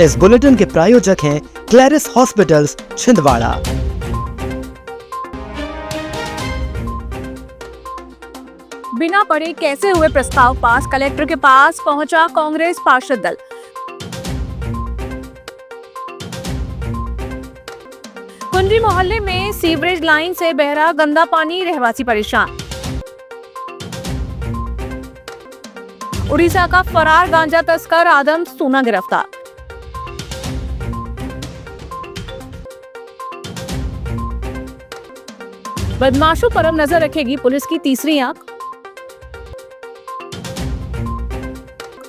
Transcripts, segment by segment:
इस बुलेटिन के प्रायोजक हैं क्लैरिस हॉस्पिटल्स छिंदवाड़ा। बिना पढ़े कैसे हुए प्रस्ताव पास, कलेक्टर के पास पहुंचा कांग्रेस पार्षद दल। कुंडी मोहल्ले में सीवरेज लाइन से बह रहा गंदा पानी, रहवासी परेशान। उड़ीसा का फरार गांजा तस्कर आदम सूना गिरफ्तार। बदमाशों पर अब नजर रखेगी पुलिस की तीसरी आंख।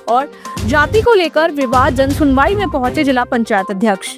और जाति को लेकर विवाद, जन सुनवाई में पहुंचे जिला पंचायत अध्यक्ष।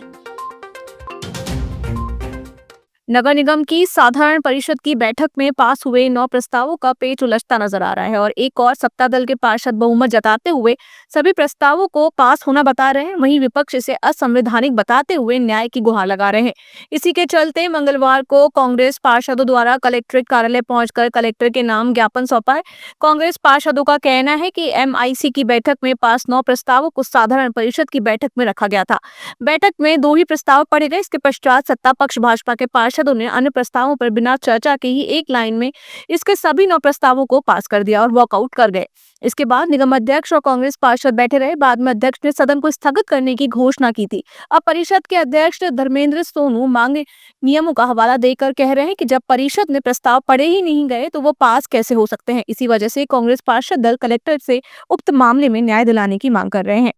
नगर निगम की साधारण परिषद की बैठक में पास हुए 9 प्रस्तावों का पेच उलझता नजर आ रहा है और एक और सत्ता दल के पार्षद बहुमत जताते हुए सभी प्रस्तावों को पास होना बता रहे हैं, वहीं विपक्ष इसे असंवैधानिक बताते हुए न्याय की गुहार लगा रहे हैं। इसी के चलते मंगलवार को कांग्रेस पार्षदों द्वारा कलेक्ट्रेट कार्यालय पहुंचकर कलेक्टर के नाम ज्ञापन सौंपा है। कांग्रेस पार्षदों का कहना है कि MIC की बैठक में पास 9 प्रस्तावों को साधारण परिषद की बैठक में रखा गया था। बैठक में 2 ही प्रस्ताव पढ़े गए। इसके पश्चात सत्ता पक्ष भाजपा के पार्षदों ने अन्य प्रस्तावों पर बिना चर्चा के ही एक लाइन में इसके सभी 9 प्रस्तावों को पास कर दिया और वॉकआउट कर गए। इसके बाद निगम अध्यक्ष और कांग्रेस पार्षद बैठे रहे। बाद में अध्यक्ष ने सदन को स्थगित करने की घोषणा की थी। अब परिषद के अध्यक्ष धर्मेंद्र सोनू मांगे नियमों का हवाला देकर कह रहे हैं कि जब परिषद में प्रस्ताव पढ़े ही नहीं गए तो वो पास कैसे हो सकते हैं। इसी वजह से कांग्रेस पार्षद दल कलेक्टर से उक्त मामले में न्याय दिलाने की मांग कर रहे हैं।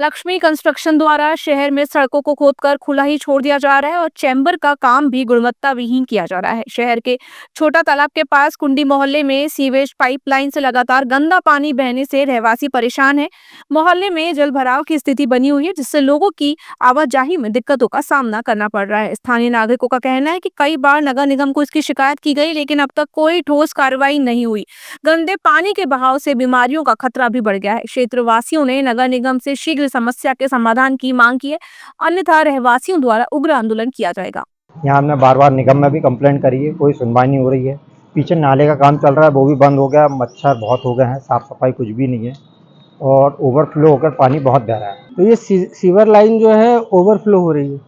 लक्ष्मी कंस्ट्रक्शन द्वारा शहर में सड़कों को खोदकर खुला ही छोड़ दिया जा रहा है और चैम्बर का काम भी गुणवत्ता विहीन किया जा रहा है। शहर के छोटा तालाब के पास कुंडी मोहल्ले में सीवेज पाइपलाइन से लगातार गंदा पानी बहने से रहवासी परेशान है। मोहल्ले में जल भराव की स्थिति बनी हुई है, जिससे लोगों की आवाजाही में दिक्कतों का सामना करना पड़ रहा है। स्थानीय नागरिकों का कहना है कि कई बार नगर निगम को इसकी शिकायत की गई, लेकिन अब तक कोई ठोस कार्रवाई नहीं हुई। गंदे पानी के बहाव से बीमारियों का खतरा भी बढ़ गया है। क्षेत्रवासियों ने नगर निगम से शीघ्र समस्या के समाधान की मांग की है, अन्यथा रहवासियों द्वारा उग्र आंदोलन किया जाएगा। यहाँ हमने बार निगम में भी कंप्लेंट करी है, कोई सुनवाई नहीं हो रही है। पीछे नाले का काम चल रहा है, वो भी बंद हो गया। मच्छर बहुत हो गए हैं, साफ सफाई कुछ भी नहीं है और ओवरफ्लो होकर पानी बहुत बह रहा है। तो ये सीवर लाइन जो है ओवरफ्लो हो रही है।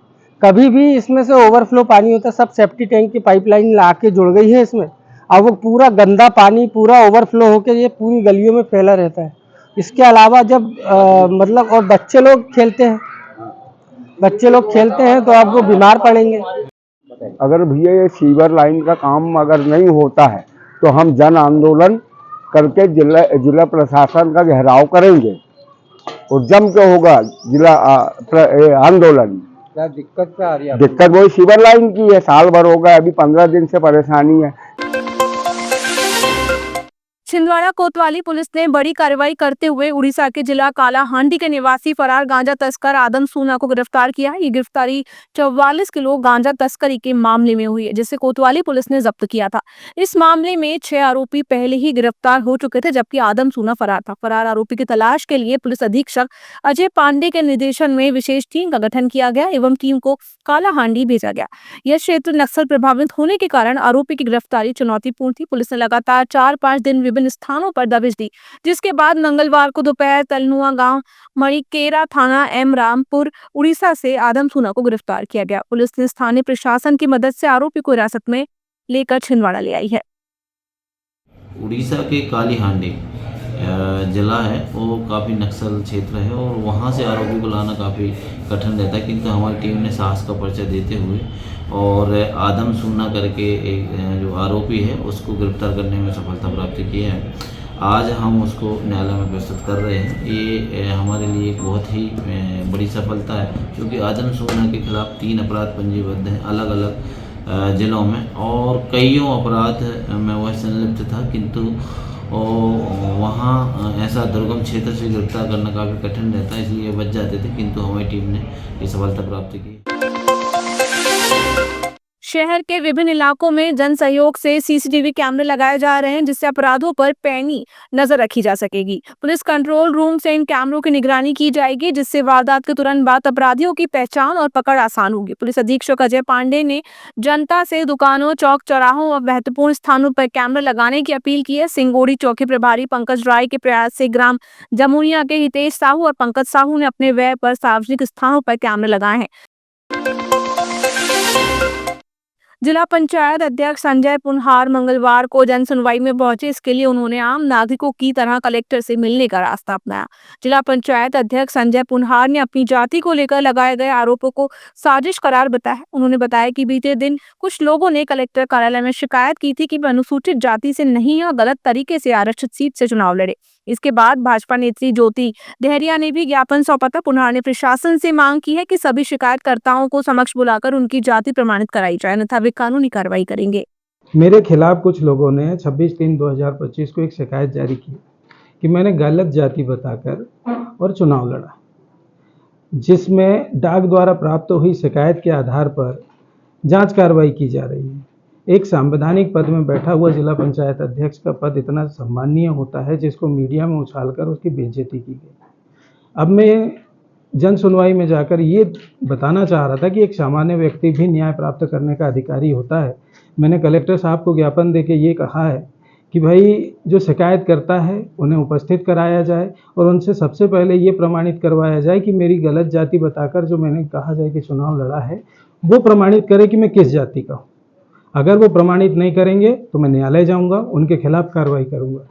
कभी भी इसमें से ओवरफ्लो पानी होता है, सब सेफ्टी टैंक की पाइपलाइन ला के जुड़ गई है इसमें। अब वो पूरा गंदा पानी पूरा ओवरफ्लो होकर ये पूरी गलियों में फैला रहता है। इसके अलावा जब मतलब और बच्चे लोग खेलते हैं तो अब वो बीमार पड़ेंगे। अगर भैया ये सीवर लाइन का काम अगर नहीं होता है तो हम जन आंदोलन करके जिला प्रशासन का घेराव करेंगे और जम के होगा जिला आंदोलन। क्या दिक्कत क्या आ रही है? दिक्कत वही सीवर लाइन की है, साल भर हो गया, अभी 15 दिन से परेशानी है। छिंदवाड़ा कोतवाली पुलिस ने बड़ी कार्रवाई करते हुए उड़ीसा के जिला कालाहांडी के निवासी फरार गांजा तस्कर आदम सूना को गिरफ्तार किया है। ये गिरफ्तारी 44 किलो गांजा तस्करी के मामले में हुई है, जिसे कोतवाली पुलिस ने जब्त किया था। इस मामले में 6 आरोपी पहले ही गिरफ्तार हो चुके थे, जबकि आदम सूना फरार था। फरार आरोपी की तलाश के लिए पुलिस अधीक्षक अजय पांडे के निर्देशन में विशेष टीम का गठन किया गया एवं टीम को कालाहांडी भेजा गया। यह क्षेत्र नक्सल प्रभावित होने के कारण आरोपी की गिरफ्तारी चुनौतीपूर्ण थी। पुलिस ने लगातार 4-5 दिन विभिन्न स्थानों पर दबिश दी, जिसके बाद मंगलवार को दोपहर तलनुआ गांव मणिकेरा थाना M रामपुर उड़ीसा से आदम सूना को गिरफ्तार किया गया। पुलिस ने स्थानीय प्रशासन की मदद से आरोपी को हिरासत में लेकर छिंदवाड़ा ले आई है। उड़ीसा के कालीहांडी जिला है, वो काफ़ी नक्सल क्षेत्र है और वहाँ से आरोपी को लाना काफ़ी कठिन रहता है, किंतु हमारी टीम ने साहस का परिचय देते हुए और आदम सूना करके एक जो आरोपी है उसको गिरफ्तार करने में सफलता प्राप्त की है। आज हम उसको न्यायालय में प्रस्तुत कर रहे हैं। ये हमारे लिए एक बहुत ही बड़ी सफलता है, क्योंकि आदम सूना के खिलाफ 3 अपराध पंजीबद्ध हैं अलग अलग जिलों में और कईयों अपराध में वह संलिप्त था, किंतु वहाँ ऐसा दुर्गम क्षेत्र से गिरफ्तार करना काफ़ी कठिन रहता है, इसलिए बच जाते थे, किंतु हमारी टीम ने ये सफलता प्राप्त की। शहर के विभिन्न इलाकों में जन सहयोग से सीसीटीवी कैमरे लगाए जा रहे हैं, जिससे अपराधों पर पैनी नजर रखी जा सकेगी। पुलिस कंट्रोल रूम से इन कैमरों की निगरानी की जाएगी, जिससे वारदात के तुरंत बाद अपराधियों की पहचान और पकड़ आसान होगी। पुलिस अधीक्षक अजय पांडे ने जनता से दुकानों, चौक चौराहों और महत्वपूर्ण स्थानों पर कैमरे लगाने की अपील की है। सिंगोड़ी चौकी प्रभारी पंकज राय के प्रयास से ग्राम जमुनिया के हितेश साहू और पंकज साहू ने अपने व्यय पर सार्वजनिक स्थानों पर कैमरे लगाए हैं। जिला पंचायत अध्यक्ष संजय पुनहार मंगलवार को जन सुनवाई में पहुंचे। इसके लिए उन्होंने आम नागरिकों की तरह कलेक्टर से मिलने का रास्ता अपनाया। जिला पंचायत अध्यक्ष संजय पुनहार ने अपनी जाति को लेकर लगाए गए आरोपों को साजिश करार बताया। उन्होंने बताया कि बीते दिन कुछ लोगों ने कलेक्टर कार्यालय में शिकायत की थी कि वह अनुसूचित जाति से नहीं या गलत तरीके से आरक्षित सीट से चुनाव लड़े। इसके बाद भाजपा नेत्री ज्योति देहरिया ने भी ज्ञापन सौंपा था। पुनहार ने प्रशासन से मांग की है कि सभी शिकायतकर्ताओं को समक्ष बुलाकर उनकी जाति प्रमाणित कराई जाए, अन्यथा वे कानूनी कार्रवाई करेंगे। मेरे खिलाफ कुछ लोगों ने 26/3/2025 को एक शिकायत जारी की कि मैंने गलत जाति बताकर और चुनाव लड़ा, जिसमें डाक द्वारा प्राप्त हुई शिकायत के आधार पर जांच कार्रवाई की जा रही है। एक संवैधानिक पद में बैठा हुआ जिला पंचायत अध्यक्ष का पद इतना सम्मानीय होता है जिसको मीडिया में उछालकर उसकी बेइज्जती की गई। अब मैं जन सुनवाई में जाकर ये बताना चाह रहा था कि एक सामान्य व्यक्ति भी न्याय प्राप्त करने का अधिकारी होता है। मैंने कलेक्टर साहब को ज्ञापन देके ये कहा है कि भाई जो शिकायत करता है उन्हें उपस्थित कराया जाए और उनसे सबसे पहले ये प्रमाणित करवाया जाए कि मेरी गलत जाति बताकर जो मैंने कहा जाए कि चुनाव लड़ा है वो प्रमाणित करे कि मैं किस जाति का हूँ। अगर वो प्रमाणित नहीं करेंगे तो मैं न्यायालय जाऊंगा, उनके खिलाफ कार्रवाई करूंगा।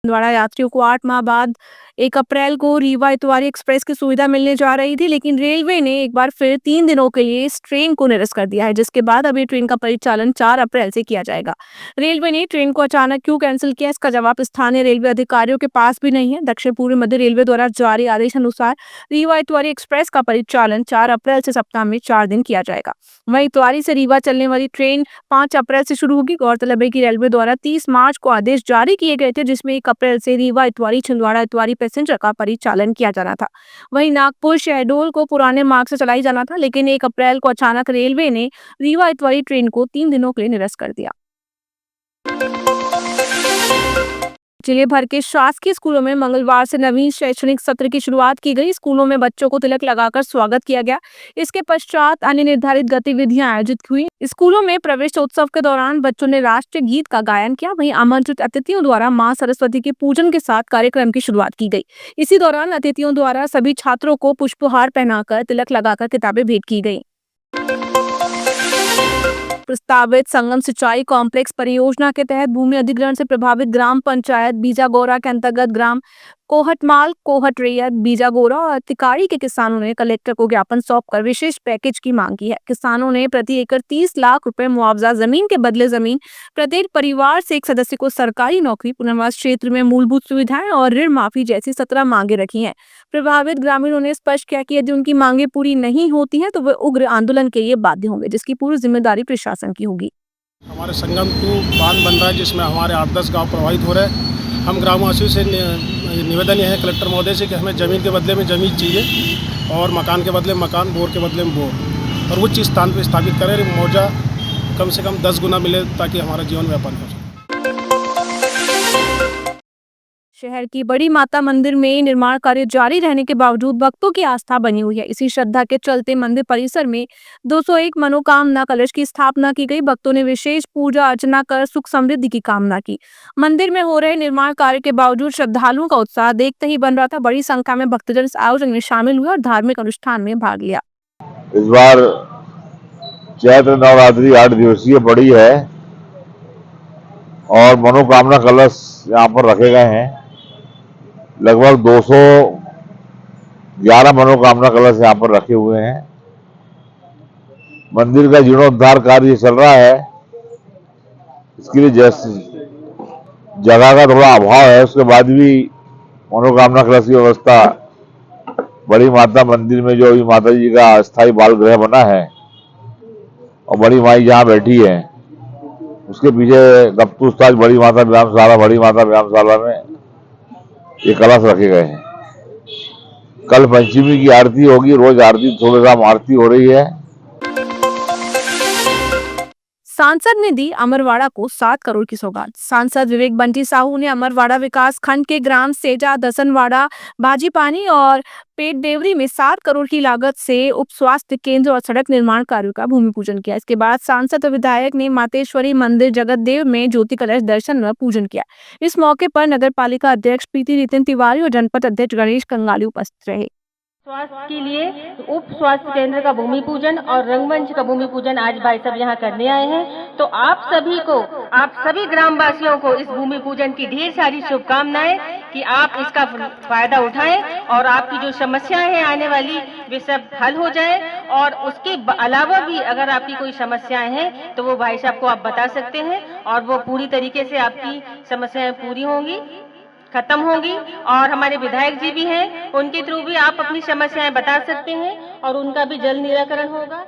द्वारा यात्रियों को 8 माह बाद 1 अप्रैल को रीवा इतवारी एक्सप्रेस की सुविधा मिलने जा रही थी, लेकिन रेलवे ने एक बार फिर 3 दिनों के लिए इस ट्रेन को निरस्त कर दिया है, जिसके बाद अब ये ट्रेन का परिचालन 4 अप्रैल से किया जाएगा। रेलवे ने ट्रेन को अचानक क्यों कैंसिल किया, इसका जवाब स्थानीय रेलवे अधिकारियों के पास भी नहीं है। दक्षिण पूर्व मध्य रेलवे द्वारा जारी आदेश अनुसार रीवा इतवारी एक्सप्रेस का परिचालन 4 अप्रैल से सप्ताह में 4 दिन किया जाएगा। वहीं इतवारी से रीवा चलने वाली ट्रेन 5 अप्रैल से शुरू होगी। गौरतलब है कि रेलवे द्वारा 30 मार्च को आदेश जारी किए गए थे, जिसमें 1 अप्रैल से रीवा इतवारी छिंदवाड़ा इतवारी पैसेंजर का परिचालन किया जाना था। वहीं नागपुर शहडोल को पुराने मार्ग से चलाई जाना था, लेकिन 1 अप्रैल को अचानक रेलवे ने रीवा इतवारी ट्रेन को 3 दिनों के लिए निरस्त कर दिया। जिले भर के शासकीय स्कूलों में मंगलवार से नवीन शैक्षणिक सत्र की शुरुआत की गई। स्कूलों में बच्चों को तिलक लगाकर स्वागत किया गया। इसके पश्चात अन्य निर्धारित गतिविधियां आयोजित हुई। स्कूलों में प्रवेश उत्सव के दौरान बच्चों ने राष्ट्रीय गीत का गायन किया। वहीं आमंत्रित अतिथियों द्वारा मां सरस्वती के पूजन के साथ कार्यक्रम की शुरुआत की गई। इसी दौरान अतिथियों द्वारा सभी छात्रों को पुष्पहार पहनाकर तिलक लगाकर किताबें भेंट की गई। प्रस्तावित संगम सिंचाई कॉम्प्लेक्स परियोजना के तहत भूमि अधिग्रहण से प्रभावित ग्राम पंचायत बीजागोरा के अंतर्गत ग्राम कोहटमाल, कोहट रैयत, बीजागोरा और तिकारी के किसानों ने कलेक्टर को ज्ञापन सौंपकर विशेष पैकेज की मांग की है। किसानों ने प्रति एकड़ 30 लाख रुपए मुआवजा, जमीन के बदले जमीन, प्रत्येक परिवार से एक सदस्य को सरकारी नौकरी, पुनर्वास क्षेत्र में मूलभूत सुविधाएं और ऋण माफी जैसी 17 मांगे रखी हैं। प्रभावित ग्रामीणों ने स्पष्ट किया कि यदि उनकी मांगे पूरी नहीं होती हैं तो वे उग्र आंदोलन के लिए बाध्य होंगे, जिसकी पूरी जिम्मेदारी प्रशासन की होगी। हमारे संगम 2 बांध बन रहा है, जिसमें हमारे 8-10 गाँव प्रभावित हो रहे हैं। हम ग्रामवासियों से निवेदन यह है कलेक्टर महोदय से कि हमें ज़मीन के बदले में ज़मीन चाहिए और मकान के बदले में मकान, बोर के बदले में बोर, और उच्च स्थान पर स्थापित करें। मुआवजा कम से कम 10 गुना मिले ताकि हमारा जीवन व्यापन हो सके। शहर की बड़ी माता मंदिर में निर्माण कार्य जारी रहने के बावजूद भक्तों की आस्था बनी हुई है। इसी श्रद्धा के चलते मंदिर परिसर में 201 मनोकामना कलश की स्थापना की गई। भक्तों ने विशेष पूजा अर्चना कर सुख समृद्धि की कामना की। मंदिर में हो रहे निर्माण कार्य के बावजूद श्रद्धालुओं का उत्साह देखते ही बन रहा था। बड़ी संख्या में भक्तजन इस आयोजन में शामिल हुए और धार्मिक अनुष्ठान में भाग लिया। इस बार चैत्र नवरात्रि 8 दिवसीय पड़ी है और मनोकामना कलश यहाँ पर रखे गए हैं। लगभग 211 मनोकामना कलश यहाँ पर रखे हुए हैं। मंदिर का जीर्णोद्धार कार्य चल रहा है। इसके लिए जगह का थोड़ा अभाव है, उसके बाद भी मनोकामना कलश की व्यवस्था बड़ी माता मंदिर में, जो माता जी का अस्थायी बाल गृह बना है और बड़ी माई जहाँ बैठी है उसके पीछे गप्तुस्ताज बड़ी माता व्यायामशाला में ये कलश रखे गए हैं। कल पंचमी की आरती होगी। रोज आरती, थोड़ी शाम आरती हो रही है। सांसद ने दी अमरवाड़ा को 7 करोड़ की सौगात। सांसद विवेक बंटी साहू ने अमरवाड़ा विकास खंड के ग्राम सेजा, दसनवाड़ा, बाजीपानी और पेट देवरी में 7 करोड़ की लागत से उप स्वास्थ्य केंद्र और सड़क निर्माण कार्यों का भूमि पूजन किया। इसके बाद सांसद और विधायक ने मातेश्वरी मंदिर जगतदेव में ज्योति कलश दर्शन व पूजन किया। इस मौके पर नगर पालिका अध्यक्ष प्रीति नितिन तिवारी और जनपद अध्यक्ष गणेश कंगाली उपस्थित रहे। स्वास्थ्य के लिए उप स्वास्थ्य केंद्र का भूमि पूजन और रंगमंच का भूमि पूजन आज भाई साहब यहाँ करने आए हैं। तो आप सभी ग्रामवासियों को इस भूमि पूजन की ढेर सारी शुभकामनाएं कि आप इसका फायदा उठाएं और आपकी जो समस्याएं हैं आने वाली वे सब हल हो जाए। और उसके अलावा भी अगर आपकी कोई समस्याएं हैं तो वो भाई साहब को आप बता सकते हैं और वो पूरी तरीके से आपकी समस्याएं पूरी होंगी, खत्म होगी। और हमारे विधायक जी भी हैं, उनके थ्रू भी आप अपनी समस्याएं बता सकते हैं और उनका भी जल्द निराकरण होगा।